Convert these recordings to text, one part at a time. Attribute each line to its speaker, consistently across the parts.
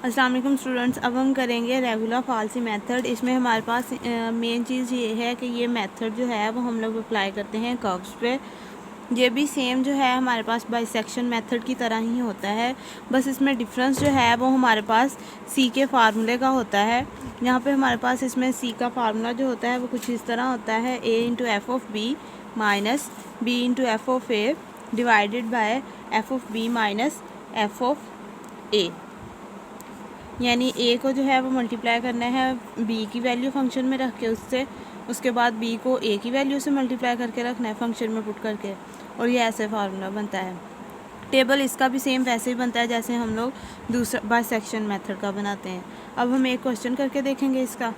Speaker 1: अस्सलाम वालेकुम स्टूडेंट्स, अब हम करेंगे रेगुलर फाल्सी मेथड। इसमें हमारे पास मेन चीज़ ये है कि ये मेथड जो है वो हम लोग अप्लाई करते हैं कर्व्स पे। ये भी सेम जो है हमारे पास बाइसेक्शन मेथड की तरह ही होता है, बस इसमें डिफरेंस जो है वो हमारे पास सी के फार्मूले का होता है। यहाँ पे हमारे पास इसमें सी का फार्मूला जो होता है वो कुछ इस तरह होता है, A into F of B minus B into F of A divided by F of B minus F of A. यानी ए को जो है वो मल्टीप्लाई करना है बी की वैल्यू फंक्शन में रख के उससे, उसके बाद बी को ए की वैल्यू से मल्टीप्लाई करके रखना है फंक्शन में पुट करके, और ये ऐसे फार्मूला बनता है। टेबल इसका भी सेम वैसे ही बनता है जैसे हम लोग दूसरा बाइसेक्शन मेथड का बनाते हैं। अब हम एक क्वेश्चन करके देखेंगे, इसका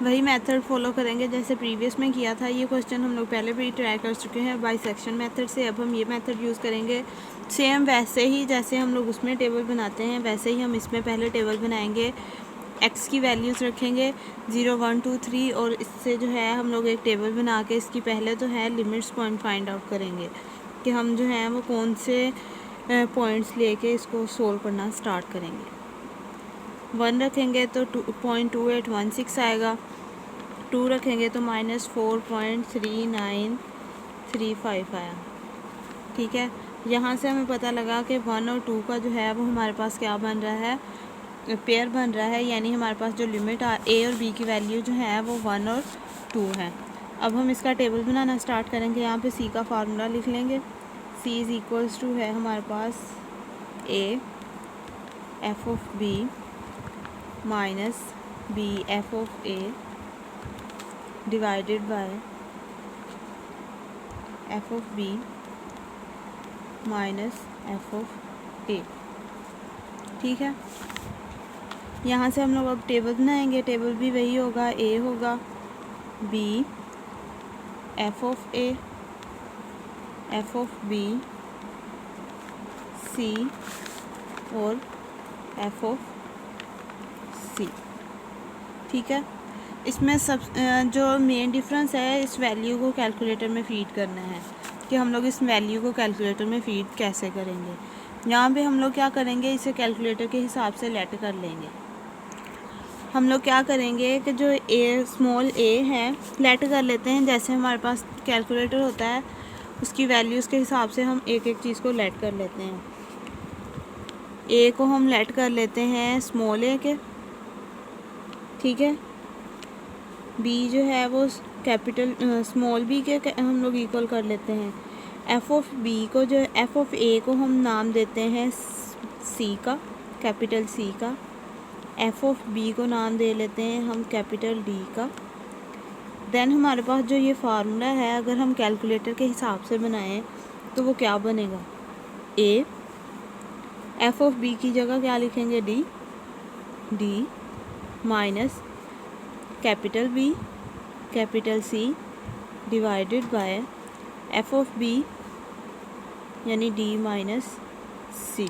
Speaker 1: वही मेथड फॉलो करेंगे जैसे प्रीवियस में किया था। ये क्वेश्चन हम लोग पहले भी ट्राई कर चुके हैं बाइसेक्शन मेथड से। अब हम ये मेथड यूज़ करेंगे सेम वैसे ही जैसे हम लोग उसमें टेबल बनाते हैं, वैसे ही हम इसमें पहले टेबल बनाएंगे। एक्स की वैल्यूज़ रखेंगे 0, 1, 2, 3 और इससे जो है हम लोग एक टेबल बना के इसकी पहले तो है लिमिट्स पॉइंट फाइंड आउट करेंगे कि हम जो है वो कौन से पॉइंट्स लेके इसको सोल्व करना स्टार्ट करेंगे। 1 रखेंगे तो 2.2816 आएगा, 2 रखेंगे तो -4.3935 आया। ठीक है, यहाँ से हमें पता लगा कि 1 और 2 का जो है वो हमारे पास क्या बन रहा है, पेयर बन रहा है। यानी हमारे पास जो लिमिट ए और बी की वैल्यू जो है वो 1 और 2 है। अब हम इसका टेबल बनाना स्टार्ट करेंगे। यहाँ पे सी का फार्मूला लिख लेंगे। सी इज़ इक्वल्स टू है हमारे पास A F of B minus B F of A divided by F of B minus F of A. ठीक है, यहाँ से हम लोग अब टेबल बनाएंगे। टेबल भी वही होगा, ए होगा B F of A F of B C और एफ ऑफ सी। ठीक है, इसमें सब जो मेन डिफरेंस है इस वैल्यू को कैलकुलेटर में फ़ीड करना है कि हम लोग इस वैल्यू को कैलकुलेटर में फ़ीड कैसे करेंगे। यहाँ पे हम लोग क्या करेंगे, इसे कैलकुलेटर के हिसाब से लेट कर लेंगे। हम लोग क्या करेंगे कि जो ए स्मॉल ए है लेट कर लेते हैं, जैसे हमारे पास कैलकुलेटर होता है उसकी वैल्यूज़ के हिसाब से हम एक एक चीज़ को लेट कर लेते हैं। ए को हम लेट कर लेते हैं स्मॉल ए के, ठीक है। बी जो है वो कैपिटल स्मॉल बी के हम लोग इक्वल कर लेते हैं। एफ ऑफ बी को जो एफ ऑफ ए को हम नाम देते हैं सी का, कैपिटल सी का। एफ ऑफ बी को नाम दे लेते हैं हम कैपिटल डी का। देन हमारे पास जो ये फार्मूला है अगर हम कैलकुलेटर के हिसाब से बनाएं तो वो क्या बनेगा, ए एफ ऑफ बी की जगह क्या लिखेंगे, D D minus capital B capital C divided by F of B यानी डी माइनस सी।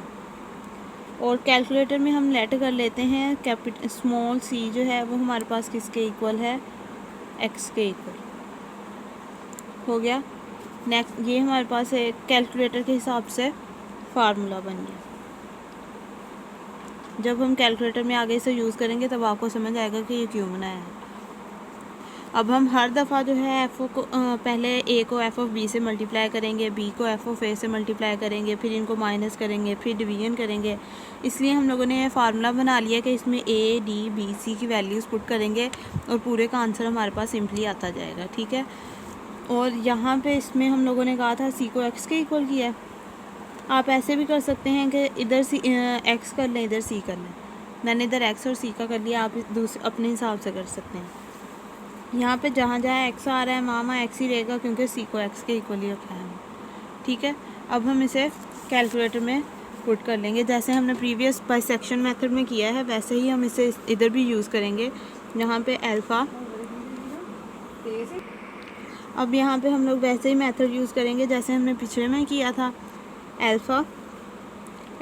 Speaker 1: और कैलकुलेटर में हम लेट कर लेते हैं कैपिटल स्मॉल सी जो है वो हमारे पास किसके इक्वल है, एक्स के इक्वल हो गया। नेक्स्ट ये हमारे पास एक कैलकुलेटर के हिसाब से फार्मूला बन गया। जब हम कैलकुलेटर में आगे इसे यूज़ करेंगे तब आपको समझ आएगा कि ये क्यों बनाया है। अब हम हर दफ़ा जो है एफ को पहले ए को एफ ऑफ बी से मल्टीप्लाई करेंगे, बी को एफ ऑफ ए से मल्टीप्लाई करेंगे, फिर इनको माइनस करेंगे, फिर डिवीजन करेंगे। इसलिए हम लोगों ने फार्मूला बना लिया कि इसमें ए डी बी सी की वैल्यूज़ पुट करेंगे और पूरे का आंसर हमारे पास सिंपली आता जाएगा। ठीक है, और यहाँ पे इसमें हम लोगों ने कहा था सी को एक्स के इक्वल किया है। आप ऐसे भी कर सकते हैं कि इधर सी एक्स कर लें, इधर सी कर लें। मैंने इधर एक्स और सी का कर लिया, आप अपने हिसाब से कर सकते हैं। यहाँ पे जहाँ जहाँ एक्स आ रहा है मामा एक्स ही रहेगा क्योंकि सी को एक्स के इक्वल ही रखा है। ठीक है, अब हम इसे कैलकुलेटर में पुट कर लेंगे जैसे हमने प्रीवियस बाइसेक्शन मेथड में किया है, वैसे ही हम इसे इधर भी यूज़ करेंगे। यहाँ पे अल्फ़ा, अब यहाँ पे हम लोग वैसे ही मेथड यूज़ करेंगे जैसे हमने पिछले में किया था। अल्फ़ा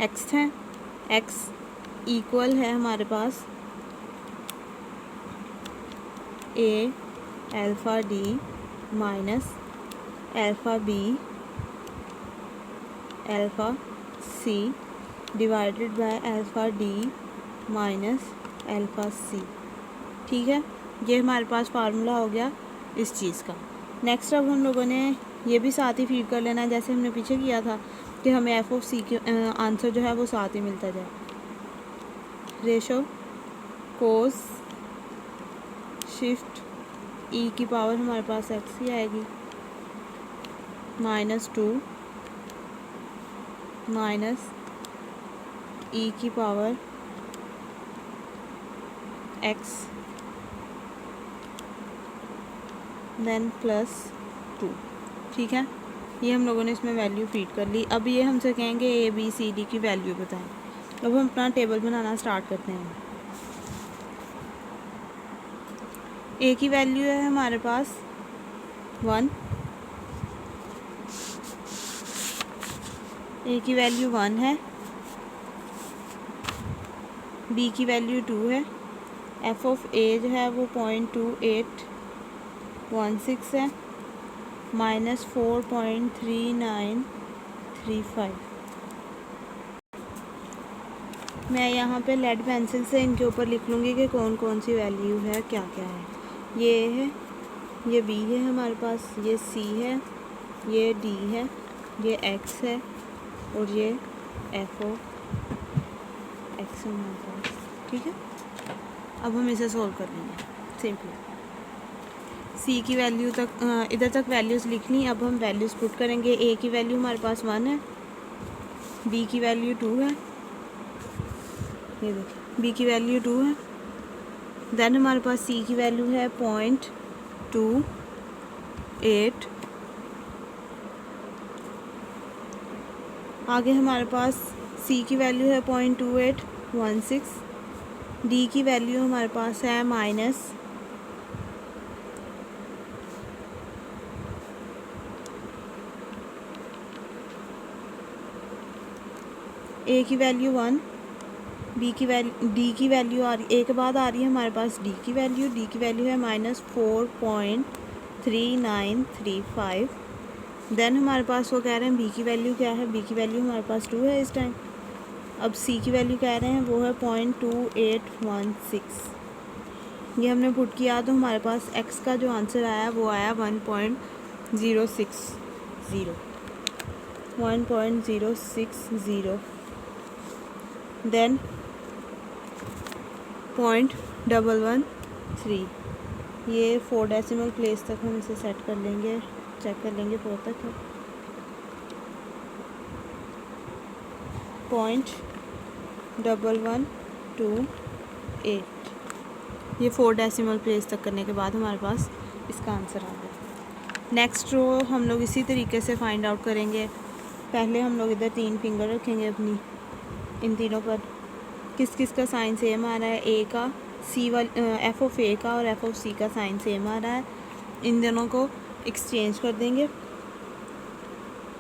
Speaker 1: एक्स है, एक्स इक्वल है हमारे पास A alpha D minus alpha B alpha C divided by alpha D minus alpha C. ठीक है, ये हमारे पास फार्मूला हो गया इस चीज़ का। नेक्स्ट अब हम लोगों ने ये भी साथ ही फीड कर लेना है, जैसे हमने पीछे किया था कि हमें एफ ऑफ सी के आंसर जो है वो साथ ही मिलता जाए। रेशो कोस शिफ्ट ई की पावर हमारे पास एक्स ही आएगी -2 माइनस ई की पावर एक्स देन +2। ठीक है, ये हम लोगों ने इसमें वैल्यू फीड कर ली। अब ये हमसे कहेंगे ए बी सी डी की वैल्यू बताएं। अब हम अपना टेबल बनाना स्टार्ट करते हैं। ए की वैल्यू है हमारे पास 1, ए की वैल्यू 1 है, बी की वैल्यू 2 है, एफ ऑफ ए जो है वो 0.2816 है -4.3935। मैं यहाँ पे लेड पेंसिल से इनके ऊपर लिख लूँगी कि कौन कौन सी वैल्यू है, क्या क्या है। ये है, ये बी है हमारे पास, ये सी है, ये डी है, ये एक्स है और ये एफ ओ एक्स है हमारे पास। ठीक है, अब हम इसे सोल्व कर लेंगे सिंपली। सी की वैल्यू तक इधर तक वैल्यूज़ लिख ली। अब हम वैल्यूज़ पुट करेंगे। ए की वैल्यू हमारे पास 1 है, बी की वैल्यू 2 है, ये देखिए बी की वैल्यू 2 है। देन हमारे पास सी की वैल्यू है 0.28। आगे हमारे पास सी की वैल्यू है 0.2816। डी की वैल्यू हमारे पास है माइनस ए की वैल्यू 1, बी की वैल्यू डी की वैल्यू आ रही, ए के बाद आ रही है हमारे पास डी की वैल्यू। डी की वैल्यू है -4.3935। देन हमारे पास वो कह रहे हैं बी की वैल्यू क्या है, बी की वैल्यू हमारे पास 2 है इस टाइम। अब सी की वैल्यू कह रहे हैं वो है 0.2816। ये हमने पुट किया तो हमारे पास एक्स का जो आंसर आया वो आया 1.060 देन 0.113। ये 4 डेसिमल प्लेस तक हम इसे सेट कर लेंगे, चेक कर लेंगे 4 तक है। 0.1128। ये 4 डेसिमल प्लेस तक करने के बाद हमारे पास इसका आंसर आ गया। नेक्स्ट रो हम लोग इसी तरीके से फाइंड आउट करेंगे। पहले हम लोग इधर 3 फिंगर रखेंगे अपनी, इन तीनों पर किस किस का साइन सेम आ रहा है। ए का, सी वाल एफ ऑफ ए का और एफ ऑफ सी का साइन सेम आ रहा है। इन दोनों को एक्सचेंज कर देंगे,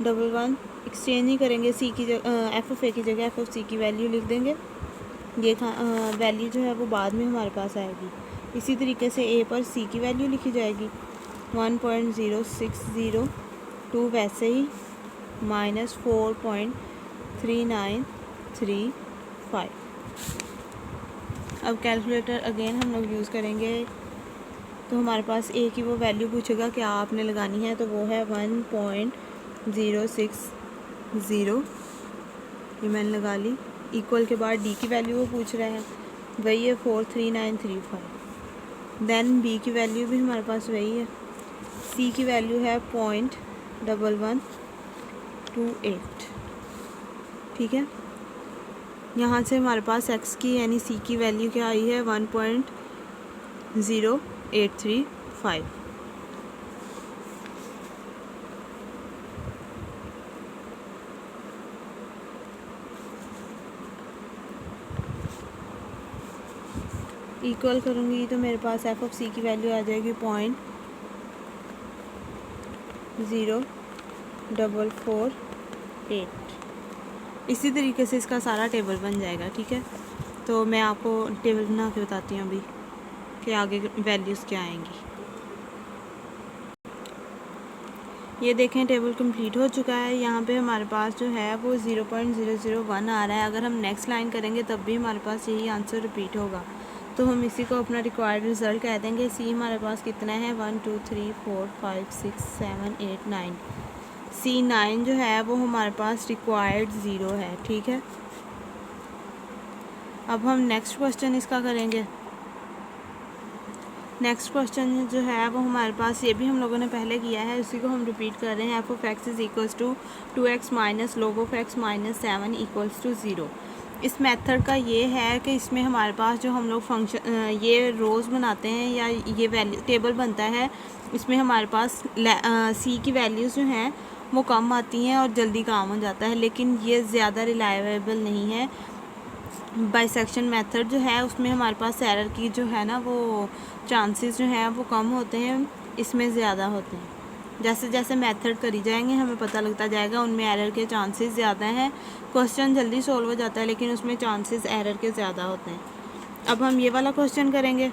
Speaker 1: 1 एक्सचेंज नहीं करेंगे। सी की जगह एफ ऑफ ए की जगह एफ ऑफ सी की वैल्यू लिख देंगे। ये वैल्यू जो है वो बाद में हमारे पास आएगी। इसी तरीके से ए पर सी की वैल्यू लिखी जाएगी 1.0602, वैसे ही -4.3935। अब कैलकुलेटर अगेन हम लोग यूज़ करेंगे। तो हमारे पास ए की वो वैल्यू पूछेगा क्या आपने लगानी है, तो वो है 1.060। ये मैंने लगा ली। इक्वल के बाद डी की वैल्यू वो पूछ रहे हैं, वही है 43935। देन बी की वैल्यू भी हमारे पास वही है। सी की वैल्यू है 0.1128। ठीक है, यहाँ से हमारे पास एक्स की यानी सी की वैल्यू क्या आई है 1.0835। इक्वल करूँगी तो मेरे पास एफ ऑफ सी की वैल्यू आ जाएगी 0.0448। इसी तरीके से इसका सारा टेबल बन जाएगा। ठीक है, तो मैं आपको टेबल बना के बताती हूँ अभी कि आगे वैल्यूज़ क्या आएंगी। ये देखें टेबल कंप्लीट हो चुका है। यहाँ पे हमारे पास जो है वो 0.001 आ रहा है। अगर हम नेक्स्ट लाइन करेंगे तब भी हमारे पास यही आंसर रिपीट होगा, तो हम इसी को अपना रिक्वायर्ड रिज़ल्ट कह देंगे। सी हमारे पास कितना है 1 2 3 4 5 6 7 8 9। सी 9 जो है वो हमारे पास रिक्वायर्ड 0 है। ठीक है, अब हम नेक्स्ट क्वेश्चन इसका करेंगे। नेक्स्ट क्वेश्चन जो है वो हमारे पास, ये भी हम लोगों ने पहले किया है, उसी को हम रिपीट कर रहे हैं। F of X is equals to 2x minus log of X minus 7 equals to 0। इस मेथड का ये है कि इसमें हमारे पास जो हम लोग फंक्शन ये रोज़ बनाते हैं या ये वैल्यू टेबल बनता है, इसमें हमारे पास सी की वैल्यूज़ जो हैं वो कम आती हैं और जल्दी काम हो जाता है, लेकिन ये ज़्यादा रिलायबल नहीं है। बाइसेक्शन मेथड जो है उसमें हमारे पास एरर की जो है ना वो चांसेस जो हैं वो कम होते हैं, इसमें ज़्यादा होते हैं। जैसे जैसे मेथड करी जाएंगे हमें पता लगता जाएगा उनमें एरर के चांसेस ज़्यादा हैं। क्वेश्चन जल्दी सॉल्व हो जाता है लेकिन उसमें चांसेस एरर के ज़्यादा होते हैं। अब हम ये वाला क्वेश्चन करेंगे।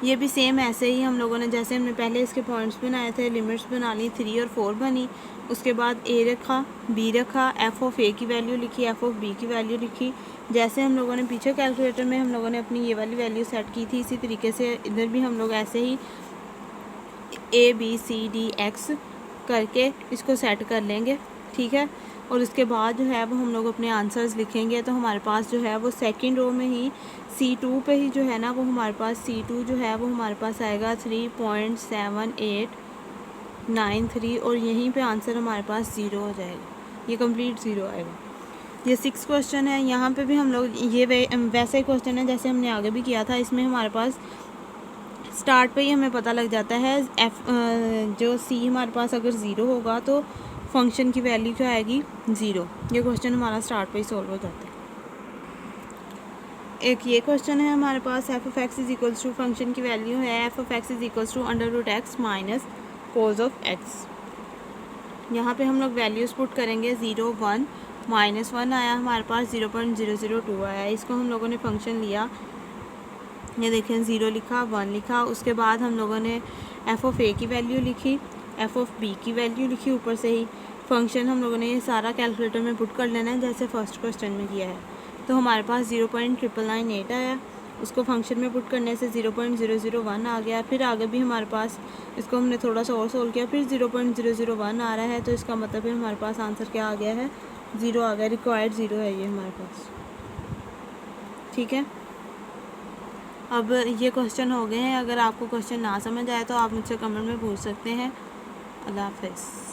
Speaker 1: ये भी सेम ऐसे ही हम लोगों ने, जैसे हमने पहले इसके पॉइंट्स बनाए थे, लिमिट्स बना ली, 3 और 4 बनी, उसके बाद ए रखा, बी रखा, एफ ऑफ ए की वैल्यू लिखी, एफ ऑफ बी की वैल्यू लिखी। जैसे हम लोगों ने पीछे कैलकुलेटर में हम लोगों ने अपनी ये वाली वैल्यू सेट की थी, इसी तरीके से इधर भी हम लोग ऐसे ही A B C D X करके इसको सेट कर लेंगे। ठीक है, और उसके बाद जो है वो हम लोग अपने आंसर्स लिखेंगे। तो हमारे पास जो है वो सेकंड रो में ही C2 पे ही जो है ना वो हमारे पास C2 जो है वो हमारे पास आएगा 3.7893 और यहीं पे आंसर हमारे पास 0 हो जाएगा, ये कंप्लीट 0 आएगा। ये 6 क्वेश्चन है। यहाँ पे भी हम लोग ये वैसा ही क्वेश्चन है जैसे हमने आगे भी किया था। इसमें हमारे पास स्टार्ट पे ही हमें पता लग जाता है जो सी हमारे पास अगर 0 होगा तो फंक्शन की वैल्यू क्या आएगी 0। ये क्वेश्चन हमारा स्टार्ट पे ही सॉल्व हो जाता है। एक ये क्वेश्चन है हमारे पास, F of X is equals to, function की वैल्यू है F of X is equals to under root X minus cos of X. यहाँ पे हम लोग वैल्यूज़ पुट करेंगे 0 1 -1 आया हमारे पास, 0.002 आया। इसको हम लोगों ने फंक्शन लिया, ये देखें 0 लिखा 1 लिखा। उसके बाद हम लोगों ने एफ़ ऑफ ए की वैल्यू लिखी, एफ़ ऑफ बी की वैल्यू लिखी ऊपर से ही। फंक्शन हम लोगों ने ये सारा कैलकुलेटर में पुट कर लेना है जैसे फर्स्ट क्वेश्चन में किया है। तो हमारे पास 0.998 आया, उसको फंक्शन में पुट करने से 0.001 आ गया। फिर आगे भी हमारे पास इसको हमने थोड़ा सा और सोल्व किया, फिर 0.001 आ रहा है। तो इसका मतलब है हमारे पास आंसर क्या आ गया है 0 आ गया, रिक्वायर्ड 0 है ये हमारे पास। ठीक है, अब ये क्वेश्चन हो गए हैं। अगर आपको क्वेश्चन ना समझ आए तो आप मुझसे कमेंट में पूछ सकते हैं। अल्लाह हाफ़िज़।